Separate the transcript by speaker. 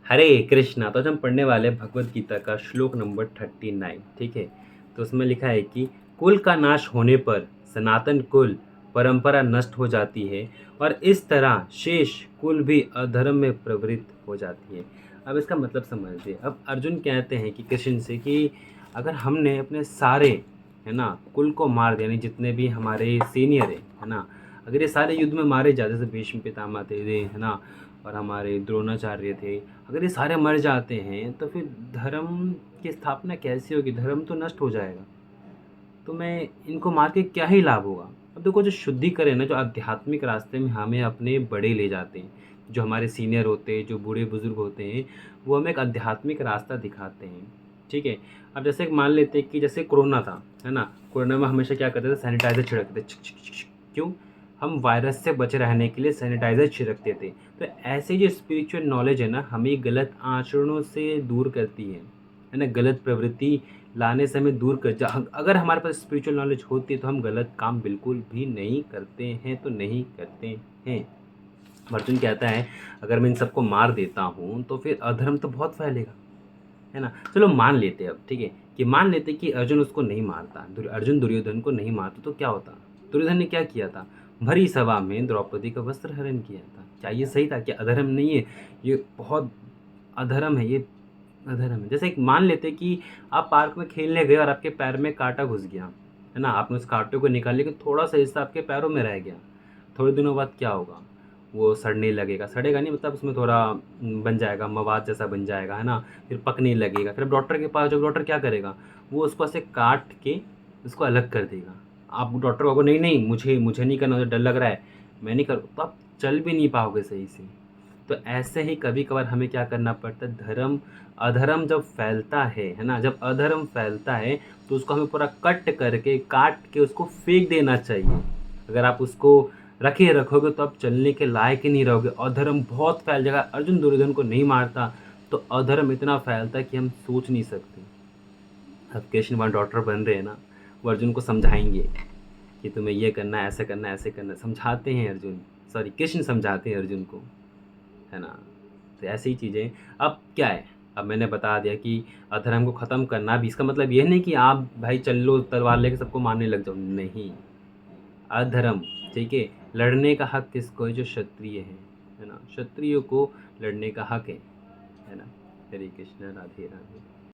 Speaker 1: हरे कृष्णा। तो आज हम पढ़ने वाले हैं भगवत गीता का श्लोक नंबर 39। ठीक है। तो उसमें लिखा है कि कुल का नाश होने पर सनातन कुल परंपरा नष्ट हो जाती है और इस तरह शेष कुल भी अधर्म में प्रवृत्त हो जाती है। अब इसका मतलब समझिए। अब अर्जुन कहते हैं कि कृष्ण से कि अगर हमने अपने सारे, है ना, कुल को मार दिया, यानी जितने भी हमारे सीनियर है ना, अगर ये सारे युद्ध में मारे जाते, जैसे भीष्म पितामह थे, है ना, और हमारे द्रोणाचार्य थे, अगर ये सारे मर जाते हैं तो फिर धर्म की स्थापना कैसे होगी? धर्म तो नष्ट हो जाएगा। तो मैं इनको मार के क्या ही लाभ होगा? अब देखो, जो शुद्धिकरण है ना, जो आध्यात्मिक रास्ते में हमें अपने बड़े ले जाते हैं, जो हमारे सीनियर होते हैं, जो बूढ़े बुजुर्ग होते हैं, वो हमें एक आध्यात्मिक रास्ता दिखाते हैं। ठीक है। अब जैसे एक मान लेते हैं कि जैसे कोरोना था, है ना, कोरोना में हमेशा क्या करते थे? सैनिटाइजर छिड़कते थे, छिक छिक छिक छिक। क्यों? हम वायरस से बचे रहने के लिए सैनिटाइजर छिड़कते थे। तो ऐसे जो स्पिरिचुअल नॉलेज है ना, हमें गलत आचरणों से दूर करती है ना, गलत प्रवृत्ति लाने से हमें दूर कर जा। अगर हमारे पास स्पिरिचुअल नॉलेज होती है तो हम गलत काम बिल्कुल भी नहीं करते हैं, तो नहीं करते हैं। अर्जुन कहता है अगर मैं इन सबको मार देता हूँ तो फिर अधर्म तो बहुत फैलेगा, है ना। चलो मान लेते हैं अब, ठीक है, कि मान लेते कि अर्जुन उसको नहीं मारता, अर्जुन दुर्योधन को नहीं मारता, तो क्या होता? दुर्योधन ने क्या किया था? भरी सभा में द्रौपदी का वस्त्र हरण किया था। क्या ये सही था? क्या अधर्म नहीं है? ये बहुत अधर्म है, ये अधर्म है। जैसे एक मान लेते कि आप पार्क में खेलने गए और आपके पैर में कांटा घुस गया, है ना, आपने उस कांटे को निकाल, लेकिन थोड़ा सा हिस्सा आपके पैरों में रह गया। थोड़े दिनों बाद क्या होगा? वो सड़ने लगेगा, सड़ेगा नहीं, मतलब उसमें थोड़ा बन जाएगा, मवाद जैसा बन जाएगा, है ना, फिर पकने लगेगा। फिर डॉक्टर के पास जब डॉक्टर क्या करेगा? वो उसको ऐसे काट के उसको अलग कर देगा। आप डॉक्टर को नहीं नहीं, मुझे नहीं करना, मुझे डर लग रहा है, मैं नहीं कर, तो आप चल भी नहीं पाओगे सही से। तो ऐसे ही कभी कभार हमें क्या करना पड़ता है? धर्म अधर्म जब फैलता है ना, जब अधर्म फैलता है तो उसको हमें पूरा कट करके काट के उसको फेंक देना चाहिए। अगर आप उसको रखे रखोगे तो आप चलने के लायक ही नहीं रहोगे। अधर्म बहुत फैल जाएगा। अर्जुन दुर्योधन को नहीं मारता तो अधर्म इतना फैलता है कि हम सोच नहीं सकते। अब कृष्ण वहाँ डॉक्टर बन रहे हैं ना, वो अर्जुन को समझाएंगे कि तुम्हें ये करना है, ऐसे करना है, ऐसे करना है। समझाते हैं अर्जुन, सॉरी कृष्ण समझाते हैं अर्जुन को, है ना। तो ऐसी ही चीज़ें। अब क्या है? अब मैंने बता दिया कि अधर्म को ख़त्म करना। भी इसका मतलब ये नहीं कि आप भाई चल लो तलवार लेके सबको मारने लग जाओ, नहीं। अधर्म, ठीक है, लड़ने का हक किसको है? जो क्षत्रिय है ना, क्षत्रियो को लड़ने का हक है ना। हरे कृष्ण, राधे राधे।